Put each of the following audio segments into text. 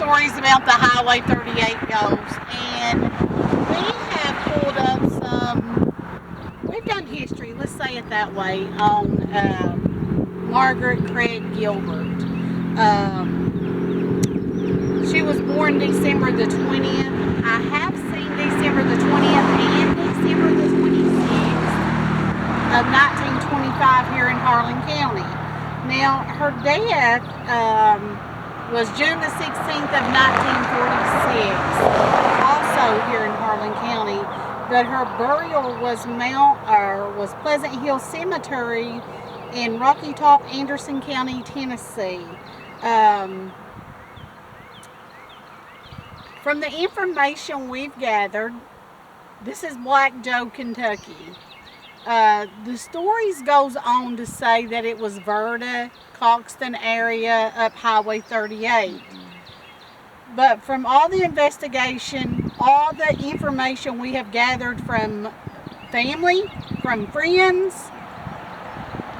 stories about the Highway 38 goes, and we have pulled up we've done history, let's say it that way, on Margaret Craig Gilbert. She was born December the 20th. I have seen December the 20th and December the 26th of 1925 here in Harlan County. Now, her death was June the 16th of 1946, also here in Harlan County. But her burial was Pleasant Hill Cemetery in Rocky Top, Anderson County, Tennessee. From the information we've gathered, this is Black Joe, Kentucky. The stories goes on to say that it was Verda, Coxton area up Highway 38. But from all the investigation, all the information we have gathered from family, from friends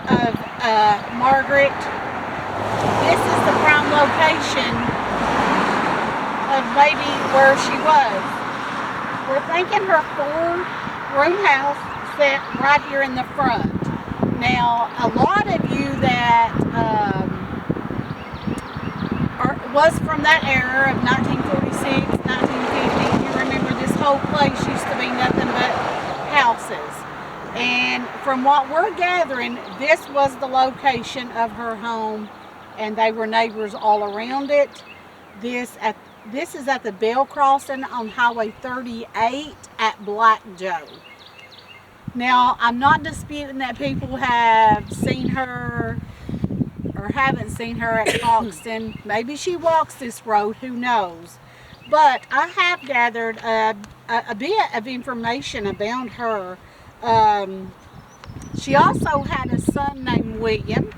of Margaret, this is the prime location of maybe where she was. We're thinking her 4-room house set right here in the front. Now, a lot of you that was from that era of 1946, 1950, you remember this whole place used to be nothing but houses. And from what we're gathering, this was the location of her home, and they were neighbors all around it. This is at the Bell Crossing on Highway 38 at Black Joe. Now, I'm not disputing that people have seen her or haven't seen her at Coxton. Maybe she walks this road, who knows. But I have gathered a bit of information about her. She also had a son named William.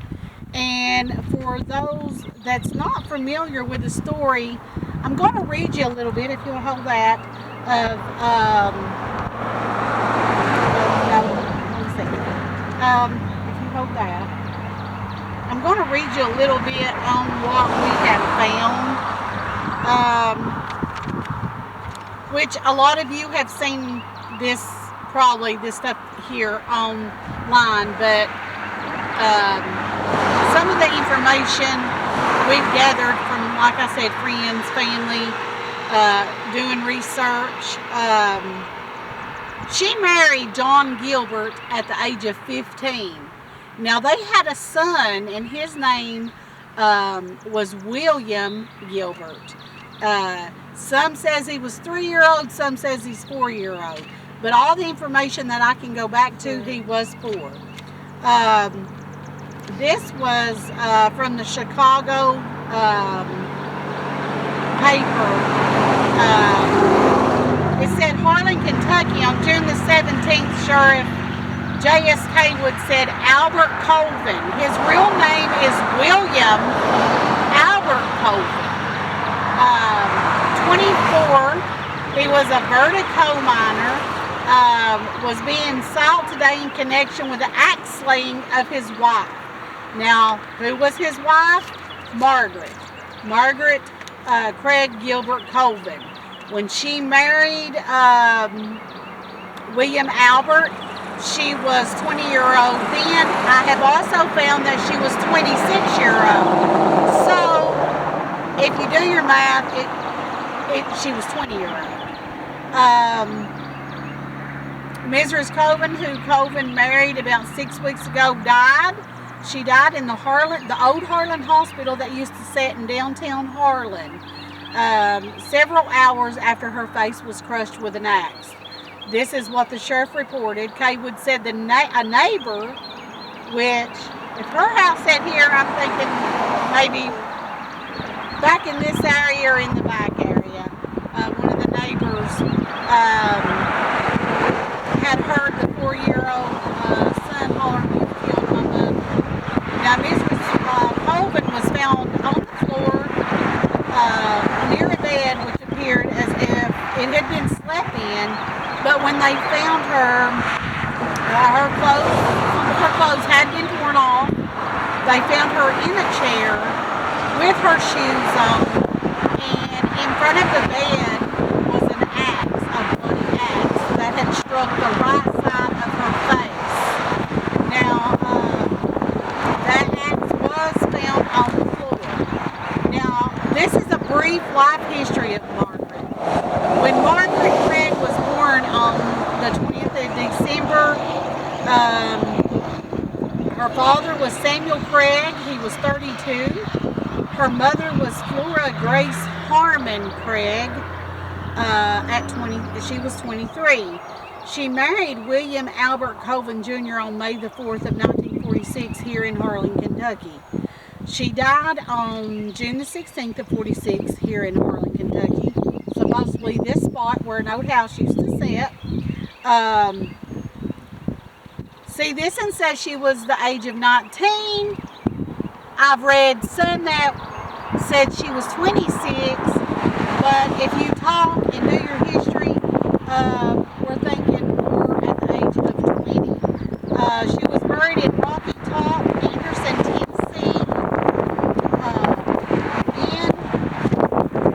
And for those that's not familiar with the story, I'm going to read you a little bit, if you'll hold that, of, if you hold that. I'm going to read you a little bit on what we have found, which a lot of you have seen this stuff here online, but some of the information we've gathered from, like I said, friends, family, doing research. She married John Gilbert at the age of 15. Now, they had a son, and his name was William Gilbert. Some says he was 3-year-old, some says he's 4-year-old. But all the information that I can go back to, he was 4. This was from the Chicago paper. It said Harlan, Kentucky on June the 17th, Sheriff J.S. Haywood said Albert Colvin. His real name is William Albert Colvin. 24. He was a Verda coal miner. Was being sought today in connection with the axe slaying of his wife. Now, who was his wife? Margaret. Margaret Craig Gilbert Colvin. When she married William Albert, she was 20-year-old then. I have also found that she was 26-year-old. So, if you do your math, she was 20-year-old. Mrs. Colvin, who Colvin married about 6 weeks ago, died. She died in the old Harlan hospital that used to sit in downtown Harlan, several hours after her face was crushed with an axe. This is what the sheriff reported. Haywood said a neighbor, which, if her house sat here, I'm thinking maybe back in this area or in the back area, one of the neighbors had heard the 4-year-old son holler, "You killed my mother." Now, Mrs. Colvin was found on the floor near a bed, which appeared as if it had been slept in. But when they found her, her clothes had been torn off. They found her in a chair with her shoes on, and front of the bed was an axe, a bloody axe, that had struck the right side of her face. Now, that axe was found on the floor. Now, this is a brief life history of Margaret. When Margaret Craig was born on the 20th of December, her father was Samuel Craig. He was 32. Her mother was Flora Grace Harmon Craig. She was 23. She married William Albert Colvin Jr. on May the 4th of 1946 here in Harlan, Kentucky. She died on June the 16th of 46 here in Harlan, Kentucky. Supposedly this spot where an old house used to sit. See, this one says she was the age of 19. I've read some that said she was 26, but if you talk and do your history, we're thinking more at the age of 20. She was buried in Rocky Top, Anderson, Tennessee. And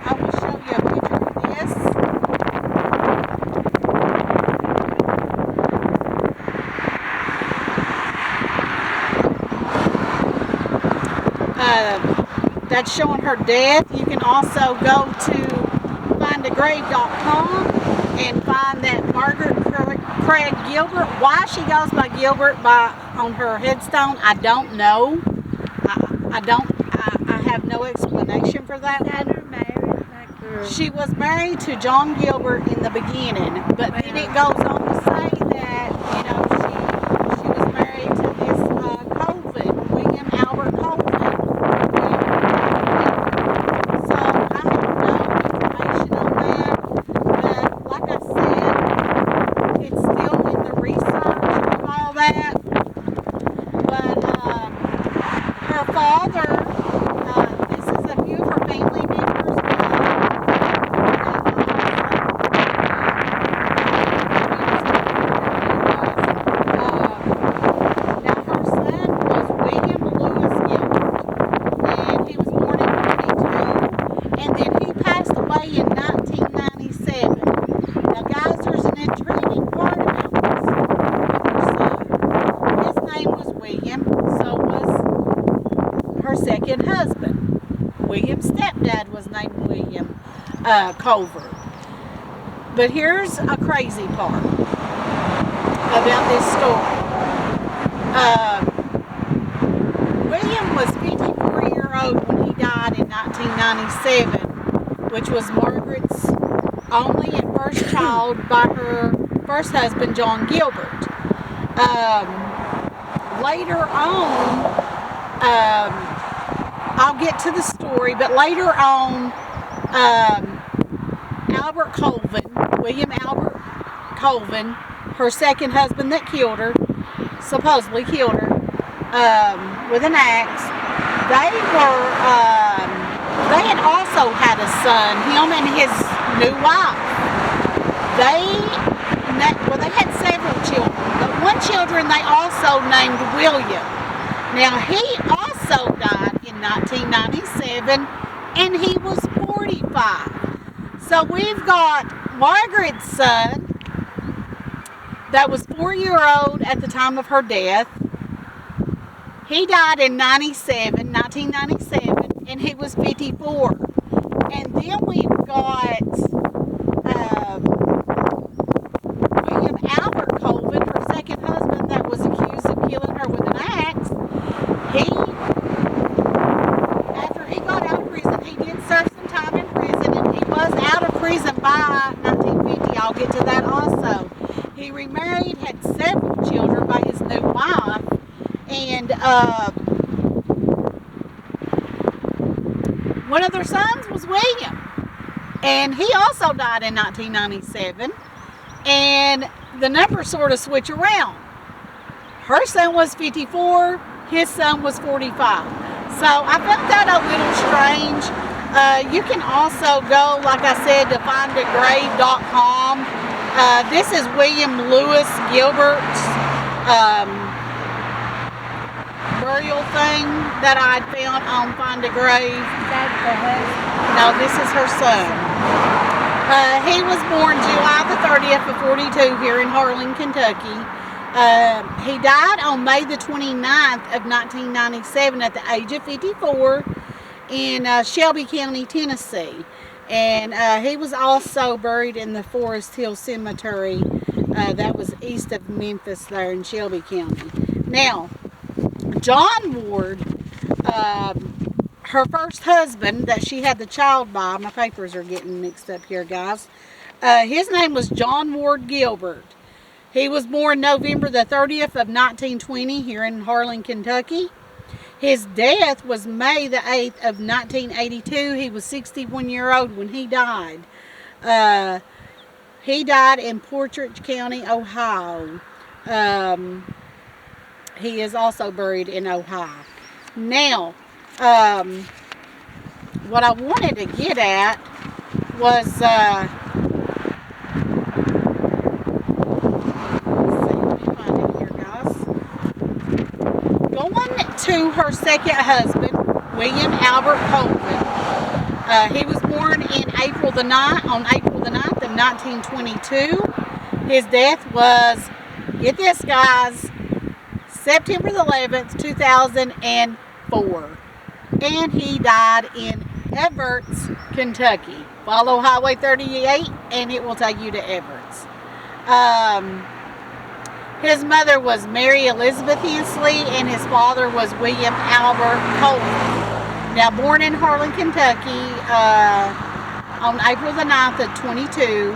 I will show you a picture of this. That's showing her death. You can also go to findagrave.com and find that Margaret Craig Gilbert. Why she goes by Gilbert on her headstone, I don't know. I have no explanation for that one. She was married to John Gilbert in the beginning, but then it goes on to say that, you know, she was married to this Colvin, William Albert Colvin. So I have no information on that, but like I said, it's still in the research of all that. But her father, this is a few of her family members. Second husband. William's stepdad was named William Colvin. But here's a crazy part about this story. William was 54-year-old when he died in 1997, which was Margaret's only and first child by her first husband, John Gilbert. Later on, I'll get to the story, but later on, Albert Colvin, William Albert Colvin, her second husband that killed her, supposedly killed her, with an axe, they had also had a son, him and his new wife. They had several children, but one children they also named William. Now, he also died in 1997, and he was 45. So we've got Margaret's son that was 4-year-old at the time of her death. He died in 1997, and he was 54. And then we've got William Albert Colvin, her second husband, that was accused of killing her with an axe. After he got out of prison, he did serve some time in prison, and he was out of prison by 1950. I'll get to that also. He remarried, had several children by his new wife, and one of their sons was William, and he also died in 1997, and the numbers sort of switch around. Her son was 54, his son was 45. So I found that a little strange. You can also go, like I said, to findagrave.com. This is William Lewis Gilbert's burial thing that I found on Find a Grave. That's the husband. No, this is her son. He was born July the 30th of 42 here in Harlan, Kentucky. He died on May the 29th of 1997 at the age of 54 in Shelby County, Tennessee. And he was also buried in the Forest Hill Cemetery that was east of Memphis there in Shelby County. Now, John Ward, her first husband that she had the child by, my papers are getting mixed up here, guys. His name was John Ward Gilbert. He was born November the 30th of 1920 here in Harlan, Kentucky. His death was May the 8th of 1982. He was 61 years old when he died. He died in Portridge County, Ohio. He is also buried in Ohio. Now, what I wanted to get at was, let's see, let me find it here, guys. Going to her second husband, William Albert Colvin. He was born on April the 9th of 1922. His death was, get this, guys, September the 11th, 2004. And he died in Everts, Kentucky. Follow Highway 38 and it will take you to Everts. His mother was Mary Elizabeth Hensley and his father was William Albert Colvin. Now, born in Harlan, Kentucky on April the 9th of 22,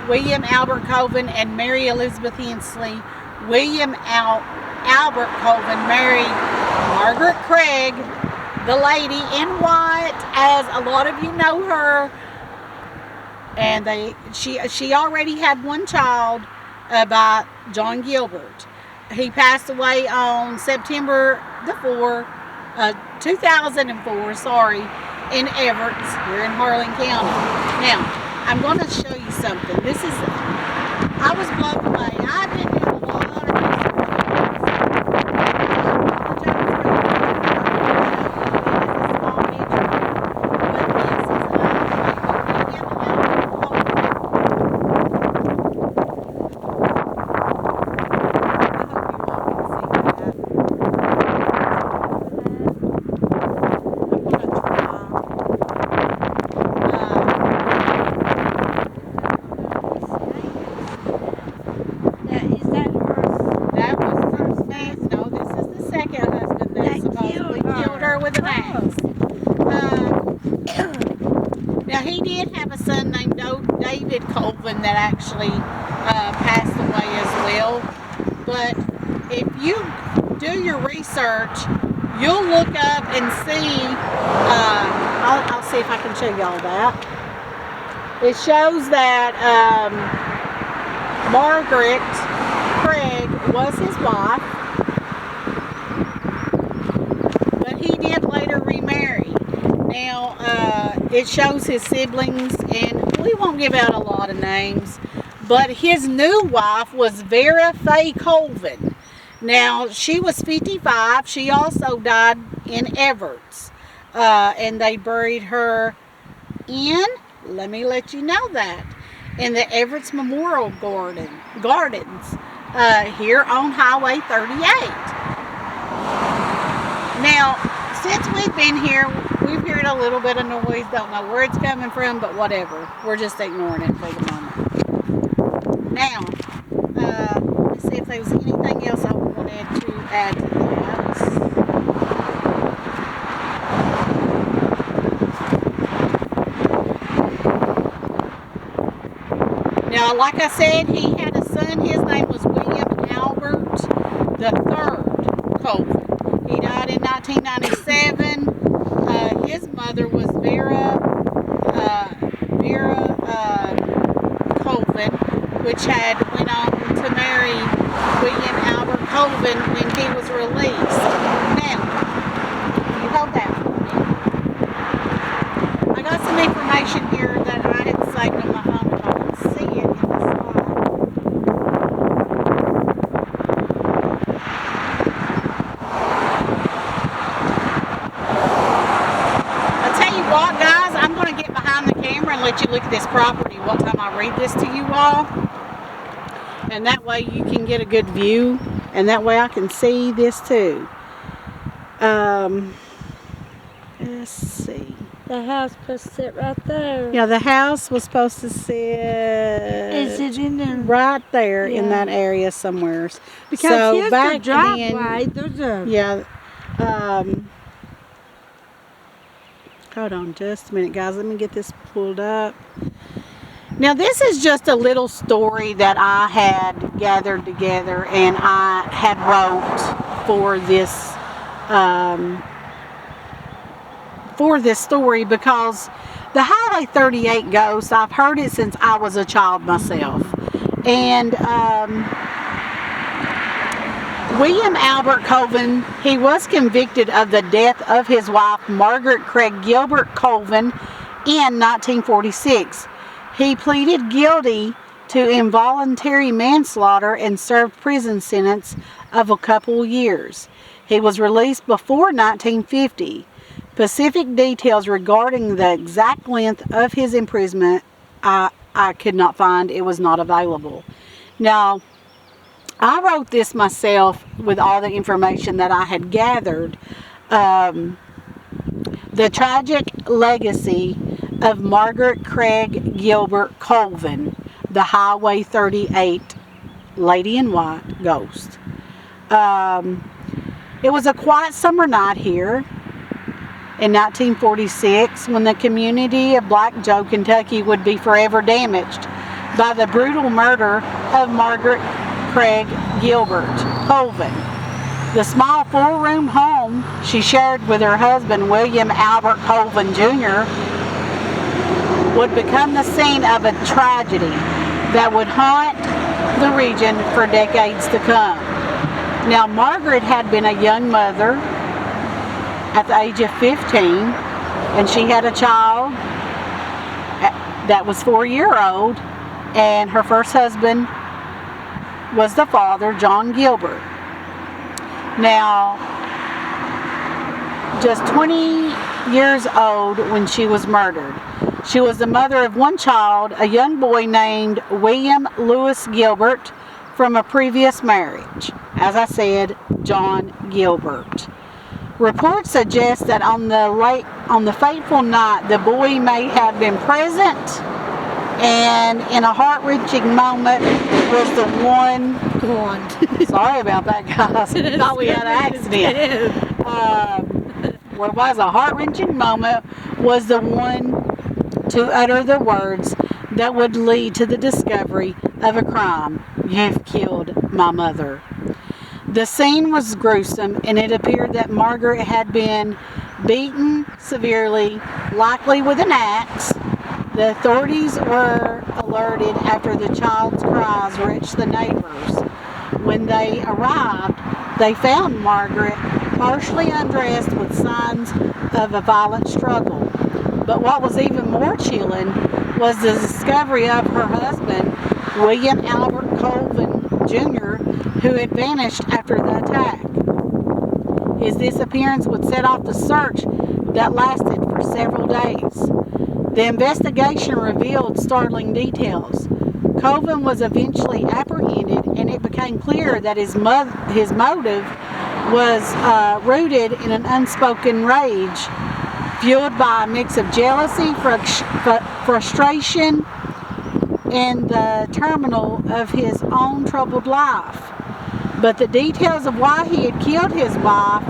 William Albert Colvin and Mary Elizabeth Hensley. William Albert Colvin married Margaret Craig, the lady in white, as a lot of you know her. And she already had one child by John Gilbert. He passed away on September the 4th, 2004, in Everts, here in Harlan County. Now, I'm going to show you something. I was blown away. I've been doing a lot of with an axe. Now, he did have a son named David Colvin that actually passed away as well. But if you do your research, you'll look up and see, I'll see if I can show y'all that. It shows that Margaret Craig was his wife. He did later remarry. Now, it shows his siblings, and we won't give out a lot of names, but his new wife was Vera Faye Colvin. Now, she was 55. She also died in Everts, and they buried her in, let me let you know that, in the Everts Memorial Gardens, here on Highway 38. Now, since we've been here, we've heard a little bit of noise. Don't know where it's coming from, but whatever. We're just ignoring it for the moment. Now, let's see if there was anything else I wanted to add to that. Now, like I said, he had a son. His name was William Albert III Colvin. He died in 1997. His mother was Vera Colvin, which had went on to marry William Albert Colvin when he was released. Now, you hold that for me. I got some information here that I had saved on my phone if I can see it in the slide. What, guys, I'm going to get behind the you look at this property what time I read this to you all. And that way you can get a good view. And that way I can see this too. Let's see. The house supposed to sit right there. Yeah, the house was supposed to sit. Is it in there? Right there in that area somewhere. Because so here's back the driveway. then, There's a... yeah. Hold on just a minute, guys. Let me get this pulled up. Now, this is just a little story that I had gathered together and I had wrote for this story because the Highway 38 ghost, I've heard it since I was a child myself. And William Albert Colvin, he was convicted of the death of his wife, Margaret Craig Gilbert Colvin, in 1946. He pleaded guilty to involuntary manslaughter and served prison sentence of a couple years. He was released before 1950. Specific details regarding the exact length of his imprisonment, I could not find. It was not available. Now, I wrote this myself with all the information that I had gathered. The tragic legacy of Margaret Craig Gilbert Colvin, the Highway 38 Lady in White ghost. It was a quiet summer night here in 1946 when the community of Black Joe, Kentucky would be forever damaged by the brutal murder of Margaret Craig Gilbert Colvin. The small four-room home she shared with her husband, William Albert Colvin Jr., would become the scene of a tragedy that would haunt the region for decades to come. Now, Margaret had been a young mother at the age of 15, and she had a child that was 4-year-old, and her first husband was the father, John Gilbert. Now, just 20 years old when she was murdered. She was the mother of one child, a young boy named William Lewis Gilbert, from a previous marriage. As I said, John Gilbert. Reports suggest that on the fateful night, the boy may have been present, and in a heart-wrenching moment was the one. Go on. Sorry about that, guys. I thought we had an accident. What was a heart-wrenching moment was the one to utter the words that would lead to the discovery of a crime. You've killed my mother. The scene was gruesome, and it appeared that Margaret had been beaten severely, likely with an axe. The authorities were alerted after the child's cries reached the neighbors. When they arrived, they found Margaret partially undressed with signs of a violent struggle. But what was even more chilling was the discovery of her husband, William Albert Colvin Jr., who had vanished after the attack. His disappearance would set off the search that lasted for several days. The investigation revealed startling details. Colvin was eventually apprehended, and it became clear that his motive was rooted in an unspoken rage, fueled by a mix of jealousy, frustration, and the turmoil of his own troubled life. But the details of why he had killed his wife,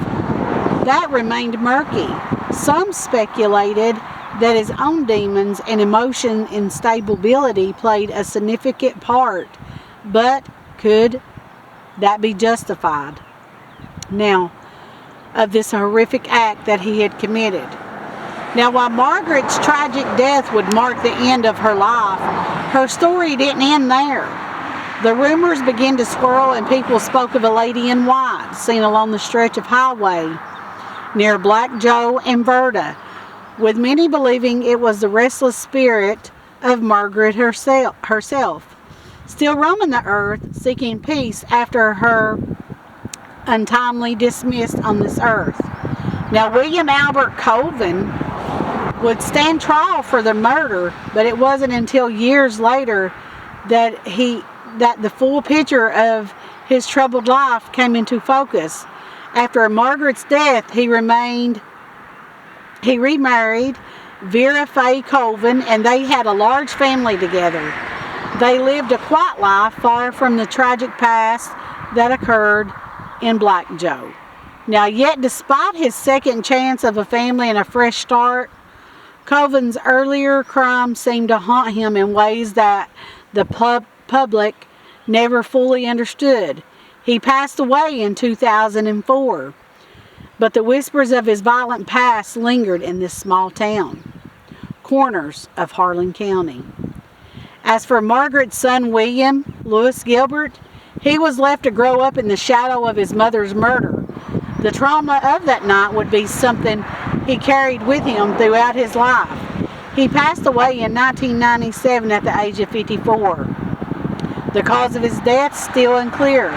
that remained murky. Some speculated that his own demons and emotion instability played a significant part, but could that be justified? Now, of this horrific act that he had committed. Now, while Margaret's tragic death would mark the end of her life, her story didn't end there. The rumors began to swirl, and people spoke of a lady in white seen along the stretch of highway near Black Joe and Verda, with many believing it was the restless spirit of Margaret herself, still roaming the earth, seeking peace after her untimely dismissed on this earth. Now, William Albert Colvin would stand trial for the murder, but it wasn't until years later that the full picture of his troubled life came into focus. After Margaret's death, he remarried Vera Faye Colvin, and they had a large family together. They lived a quiet life far from the tragic past that occurred in Black Joe. Now, yet despite his second chance of a family and a fresh start, Colvin's earlier crimes seemed to haunt him in ways that the public never fully understood. He passed away in 2004, but the whispers of his violent past lingered in this small town, corners of Harlan County. As for Margaret's son William Lewis Gilbert, he was left to grow up in the shadow of his mother's murder. The trauma of that night would be something he carried with him throughout his life. He passed away in 1997 at the age of 54. The cause of his death still unclear.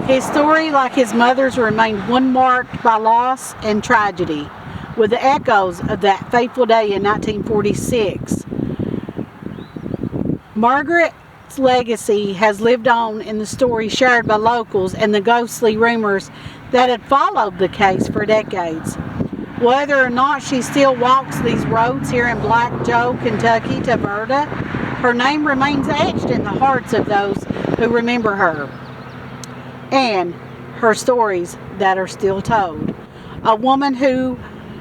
His story, like his mother's, remained one marked by loss and tragedy, with the echoes of that fateful day in 1946. Margaret's legacy has lived on in the stories shared by locals and the ghostly rumors that had followed the case for decades. Whether or not she still walks these roads here in Black Joe, Kentucky to Verda, her name remains etched in the hearts of those who remember her, and her stories that are still told. A woman who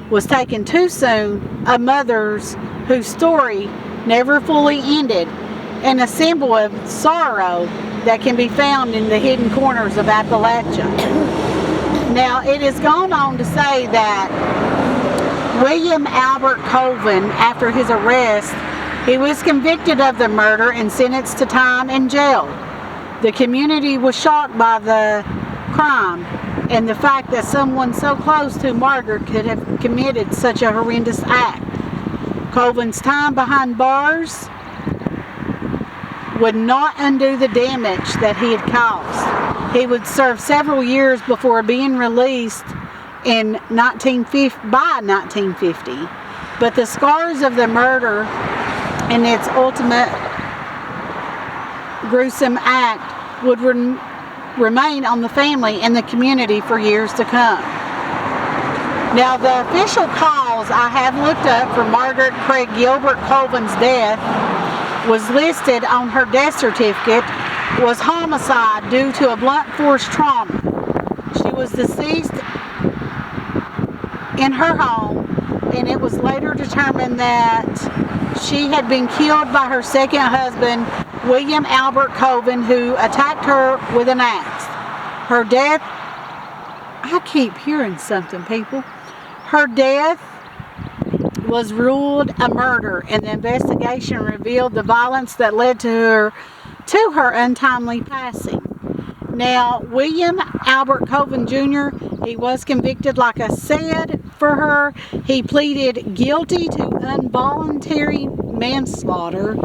was taken too soon, a mother's whose story never fully ended, and a symbol of sorrow that can be found in the hidden corners of Appalachia. Now, it has gone on to say that William Albert Colvin, after his arrest, he was convicted of the murder and sentenced to time in jail. The community was shocked by the crime and the fact that someone so close to Margaret could have committed such a horrendous act. Colvin's time behind bars would not undo the damage that he had caused. He would serve several years before being released in 1950, but the scars of the murder and its ultimate gruesome act would remain on the family and the community for years to come. Now, the official cause I have looked up for Margaret Craig Gilbert Colvin's death was listed on her death certificate was homicide due to a blunt force trauma. She was deceased in her home, and it was later determined that she had been killed by her second husband, William Albert Colvin, who attacked her with an axe. Her death, I keep hearing something, people. Her death was ruled a murder, and the investigation revealed the violence that led to her untimely passing. Now, William Albert Colvin Jr., he was convicted, like I said, for her. He pleaded guilty to involuntary manslaughter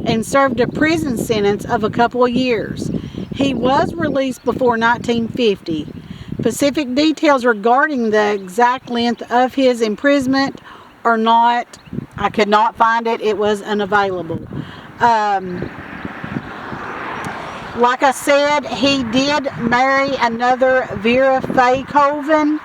and served a prison sentence of a couple of years. He was released before 1950. Specific details regarding the exact length of his imprisonment are not, I could not find it. It was unavailable. Like I said, he did marry another Vera Faye Colvin.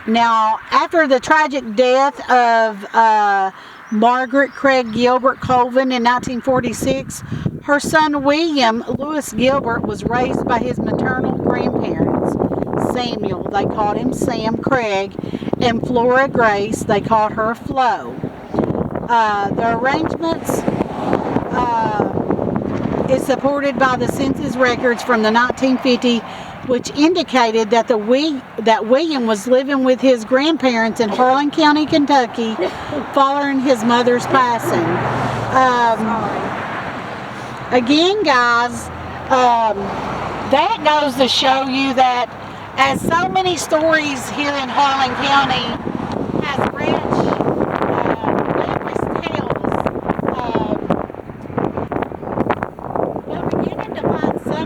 Now, after the tragic death of Margaret Craig Gilbert Colvin in 1946, her son William Lewis Gilbert was raised by his maternal grandparents, Samuel, they called him Sam Craig, and Flora Grace, they called her Flo. The arrangements is supported by the census records from the 1950, which indicated that William was living with his grandparents in Harlan County, Kentucky, following his mother's passing. Again, guys, that goes to show you that, as so many stories here in Harlan County has rich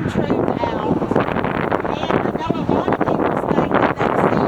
truth out, and I know a lot of people say that they still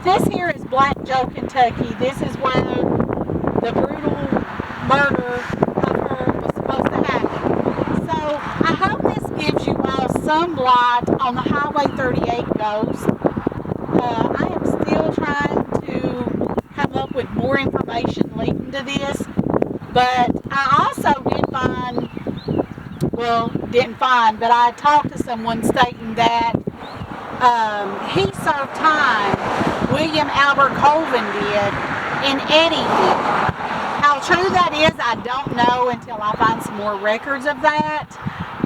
this here is Black Joe, Kentucky. This is where the brutal murder of her was supposed to happen. So I hope this gives you all some light on the Highway 38 ghost. I am still trying to come up with more information leading to this, but I also but I talked to someone stating that he served time, William Albert Colvin did, in Eddie. How true that is, I don't know until I find some more records of that.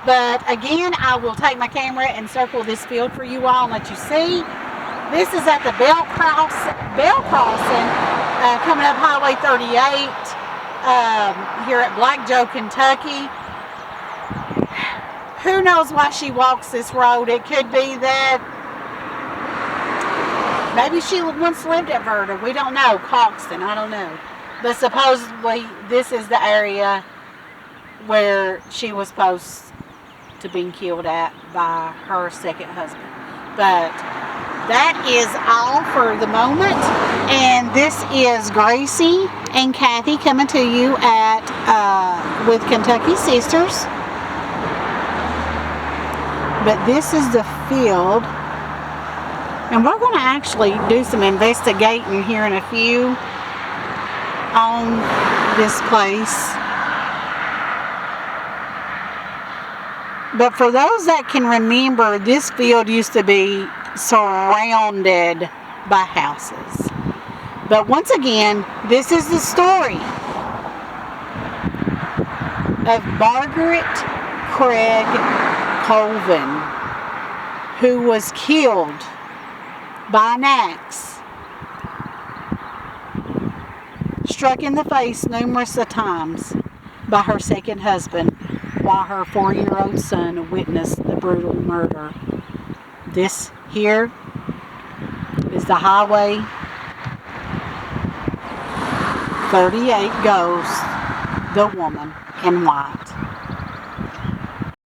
But again, I will take my camera and circle this field for you all and let you see. This is at the Bell Crossing, coming up Highway 38, here at Black Joe, Kentucky. Who knows why she walks this road? It could be that maybe she once lived at Verda. We don't know. Coxton, I don't know. But supposedly this is the area where she was supposed to be killed at by her second husband. But that is all for the moment. And this is Gracie and Kathy coming to you at with Kentucky Sisters. But this is the field. And we're going to actually do some investigating here in a few on this place. But for those that can remember, this field used to be surrounded by houses. But once again, this is the story of Margaret Craig Colvin, who was killed by an axe, struck in the face numerous times by her second husband, while her 4-year-old son witnessed the brutal murder. This here is the Highway 38 ghost, the woman in white.